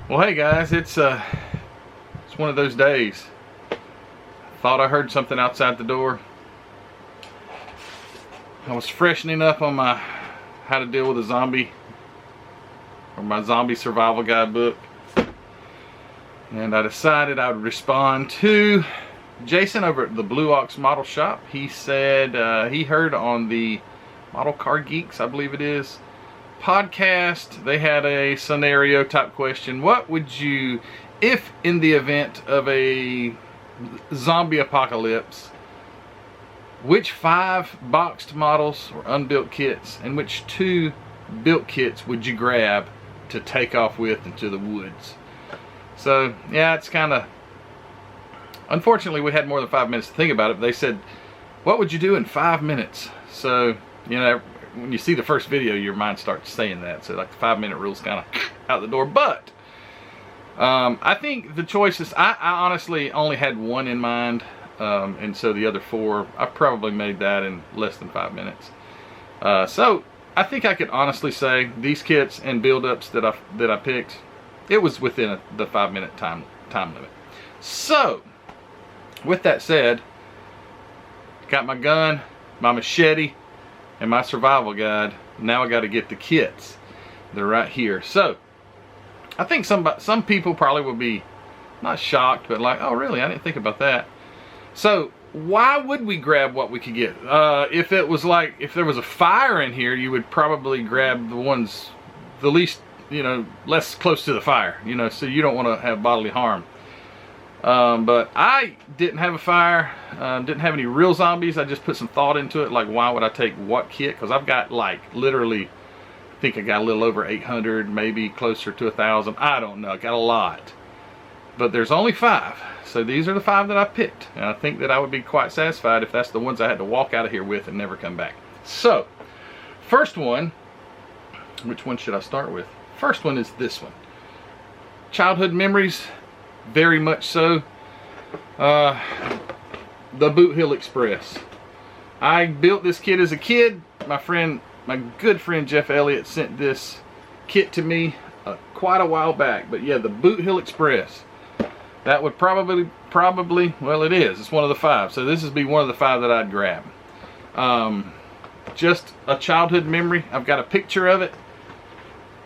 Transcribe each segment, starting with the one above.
Well, hey guys, it's one of those days. Thought I heard something outside the door. I was freshening up on my how to deal with a zombie, or my zombie survival guide book, and I decided I would respond to Jason over at the Blue Ox Model Shop. He said he heard on the Model Car Geeks, I believe it is, podcast, they had a scenario type question. What would you, if in the event of a zombie apocalypse, which 5 boxed models or unbuilt kits and which 2 built kits would you grab to take off with into the woods? So yeah, it's kind of, unfortunately we had more than 5 minutes to think about it, but they said, what would you do in 5 minutes? So, you know, when you see the first video, your mind starts saying that. So like the 5-minute rule's kind of out the door. But I think the choices, I honestly only had one in mind, and so the other 4, I probably made that in less than 5 minutes. So I think I could honestly say these kits and build-ups that I picked, it was within the 5-minute time limit. So with that said, got my gun, my machete, and my survival guide. Now I got to get the kits. They're right here. So I think some people probably will be not shocked, but like, oh really, I didn't think about that. So why would we grab what we could get? If it was like, if there was a fire in here, you would probably grab the ones the least, you know, less close to the fire, you know, so you don't want to have bodily harm. But I didn't have a fire, didn't have any real zombies. I just put some thought into it, like why would I take what kit? Because I've got like literally, I think I got a little over 800, maybe closer to 1,000. I don't know, I got a lot. But there's only 5. So these are the 5 that I picked. And I think that I would be quite satisfied if that's the ones I had to walk out of here with and never come back. So, first one, which one should I start with? First one is this one. Childhood memories. Very much so. The Boot Hill Express. I built this kit as a kid. My good friend Jeff Elliott sent this kit to me quite a while back. But yeah, the Boot Hill Express. that would probably, well, it is. It's one of the 5. So this would be one of the 5 that I'd grab. Just a childhood memory. I've got a picture of it.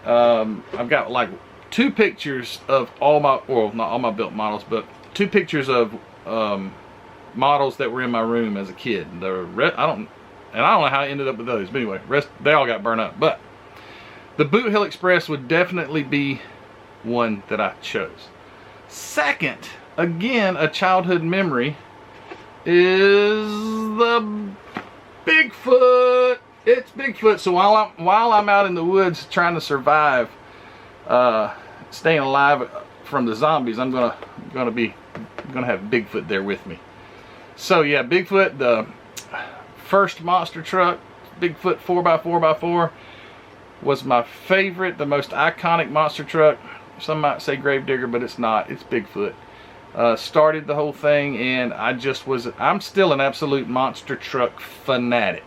I've got like 2 pictures of all my, well, not all my built models, but 2 pictures of models that were in my room as a kid. I don't know how I ended up with those, but anyway, they all got burned up. But the Boot Hill Express would definitely be one that I chose. Second, again, a childhood memory, is the Bigfoot. It's Bigfoot. So while I'm out in the woods trying to survive, staying alive from the zombies, I'm gonna have Bigfoot there with me. So yeah, Bigfoot, the first monster truck, Bigfoot 4x4x4, was my favorite, the most iconic monster truck. Some might say Gravedigger, but it's not. It's Bigfoot. Started the whole thing, and I'm still an absolute monster truck fanatic.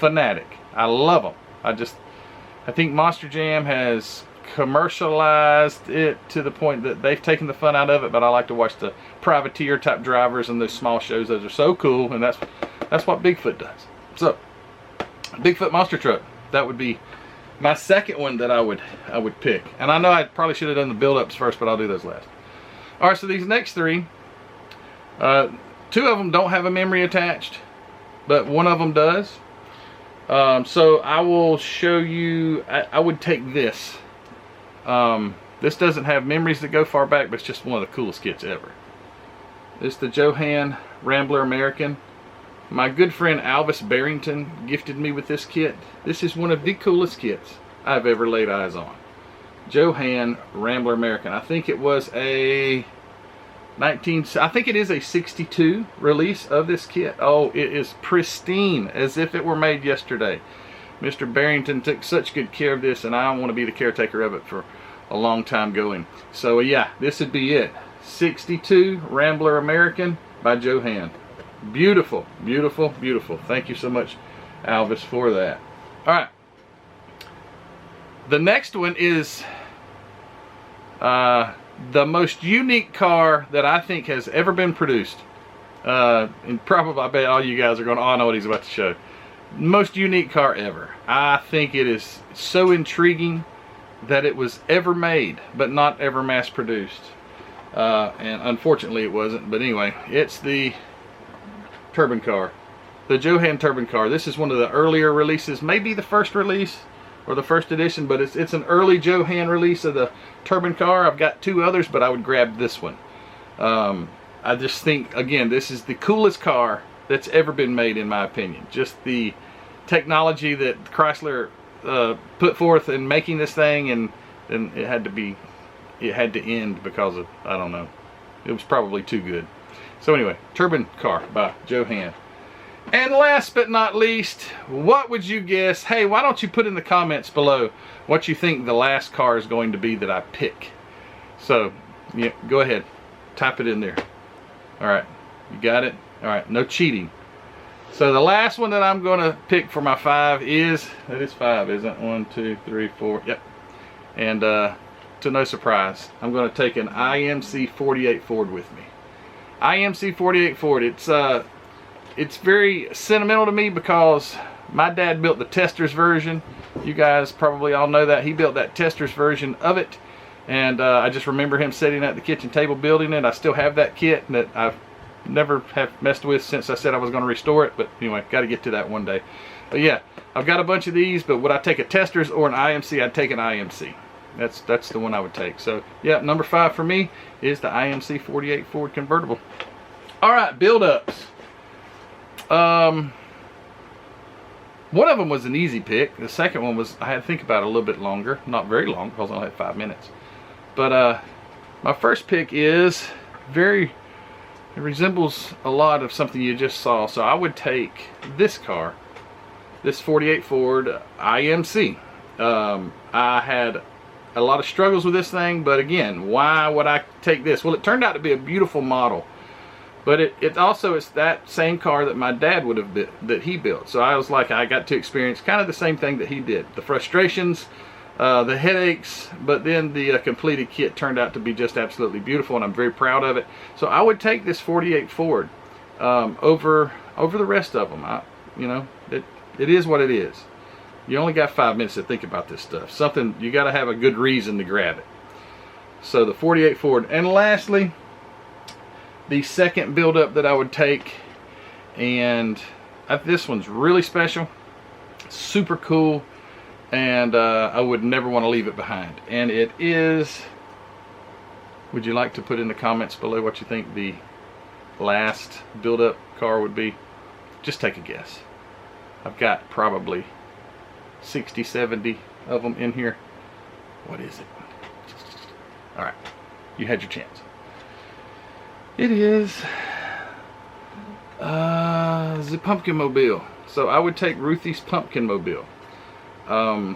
I love them. I think Monster Jam has commercialized it to the point that they've taken the fun out of it, but I like to watch the privateer type drivers and those small shows. Those are so cool, and that's what Bigfoot does. So Bigfoot monster truck, that would be my second one that I would pick. And I know I probably should have done the build-ups first, but I'll do those last. All right, so these next 3, 2 of them don't have a memory attached, but one of them does. So I will show you. I would take this. This doesn't have memories that go far back, but it's just one of the coolest kits ever. It's the Johan Rambler American. My good friend Alvis Barrington gifted me with this kit. This is one of the coolest kits I've ever laid eyes on. Johan Rambler American. I think it was I think it is a 62 release of this kit. Oh, it is pristine, as if it were made yesterday. Mr. Barrington took such good care of this, and I want to be the caretaker of it for a long time going. So yeah, this would be it. 62 Rambler American by Johan. Beautiful, beautiful, beautiful. Thank you so much, Alvis, for that. All right. The next one is the most unique car that I think has ever been produced. And probably, I bet all you guys are going, oh, I know what he's about to show. Most unique car ever. I think it is so intriguing that it was ever made, but not ever mass produced. And unfortunately it wasn't. But anyway, it's the turbine car. The Johan turbine car. This is one of the earlier releases, maybe the first release or the first edition, but it's an early Johan release of the turbine car. I've got 2 others, but I would grab this one. I just think, again, this is the coolest car that's ever been made, in my opinion. Just the technology that Chrysler put forth in making this thing, and it had to end because of, I don't know, it was probably too good. So anyway, turbine car by Johan. And last but not least, what would you guess? Hey, why don't you put in the comments below what you think the last car is going to be that I pick. So yeah, go ahead, type it in there. All right, you got it? All right, no cheating. So the last one that I'm going to pick for my 5 is, that is 5, isn't it? 1, 2, 3, 4, yep. And to no surprise, I'm going to take an IMC 48 Ford with me. IMC 48 Ford, it's very sentimental to me because my dad built the Testors version. You guys probably all know that. He built that Testors version of it. And I just remember him sitting at the kitchen table building it. I still have that kit that I've never have messed with since I said I was going to restore it. But anyway, got to get to that one day. But yeah, I've got a bunch of these, but would I take a Testors or an IMC? I'd take an IMC. That's the one I would take. So yeah, number 5 for me is the IMC 48 Ford convertible. All right, build-ups. One of them was an easy pick. The second one was, I had to think about it a little bit longer. Not very long, because I only had 5 minutes. But my first pick is it resembles a lot of something you just saw. So I would take this car, this 48 Ford IMC. I had a lot of struggles with this thing, but again, why would I take this? Well, it turned out to be a beautiful model. But it also is that same car that my dad would have that he built. So I was like, I got to experience kind of the same thing that he did. The frustrations the headaches, but then the completed kit turned out to be just absolutely beautiful, and I'm very proud of it. So I would take this 48 Ford over the rest of them. You know, it is what it is. You only got 5 minutes to think about this stuff. Something, you got to have a good reason to grab it. So the 48 Ford. And lastly, the second build-up that I would take, and this one's really special, super cool, and I would never want to leave it behind. And it is, would you like to put in the comments below what you think the last build-up car would be? Just take a guess. I've got probably 60, 70 of them in here. What is it? Alright, you had your chance. It is the Pumpkin Mobile. So I would take Ruthie's Pumpkin Mobile. I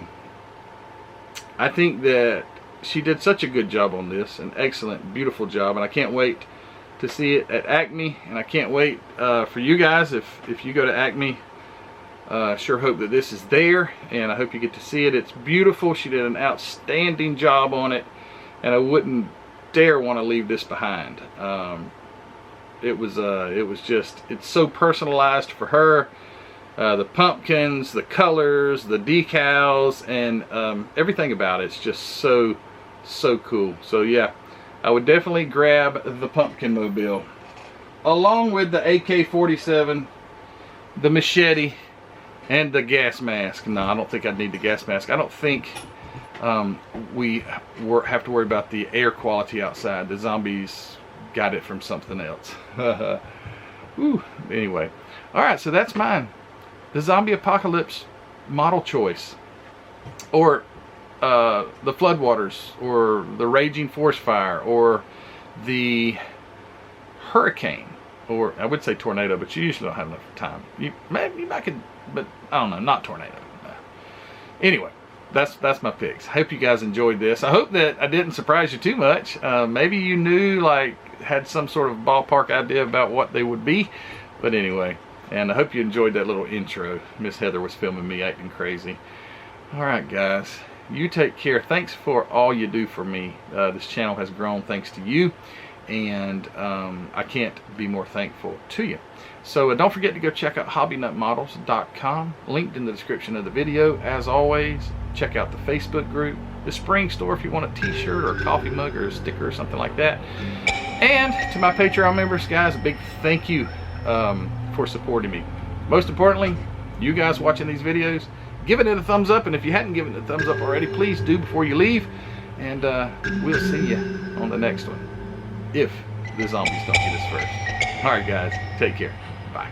think that she did such a good job on this, an excellent, beautiful job, and I can't wait to see it at Acme, and I can't wait for you guys, if you go to Acme, sure hope that this is there, and I hope you get to see it. It's beautiful. She did an outstanding job on it, and I wouldn't dare want to leave this behind. It was just, it's so personalized for her. The pumpkins, the colors, the decals, and everything about it's just so cool. So yeah, I would definitely grab the Pumpkin Mobile along with the AK-47, the machete, and the gas mask. No, I don't think I'd need the gas mask. I don't think we have to worry about the air quality outside. The zombies got it from something else. Whew. Anyway, alright, so that's mine. The Zombie Apocalypse model choice, or the Floodwaters, or the Raging Forest Fire, or the Hurricane, or I would say Tornado, but you usually don't have enough time. Maybe I could, but I don't know, not Tornado. Anyway, that's my picks. I hope you guys enjoyed this. I hope that I didn't surprise you too much. Maybe you knew, like, had some sort of ballpark idea about what they would be, but anyway. And I hope you enjoyed that little intro. Miss Heather was filming me acting crazy. Alright guys, you take care. Thanks for all you do for me. This channel has grown thanks to you, and I can't be more thankful to you. So don't forget to go check out hobbynutmodels.com, linked in the description of the video. As always, check out the Facebook group, the Spring Store if you want a t-shirt or a coffee mug or a sticker or something like that. And to my Patreon members, guys, a big thank you for supporting me. Most importantly, you guys watching these videos, giving it a thumbs up, and if you hadn't given it a thumbs up already, please do before you leave, and we'll see you on the next one, if the zombies don't get us first. Alright guys, take care. Bye.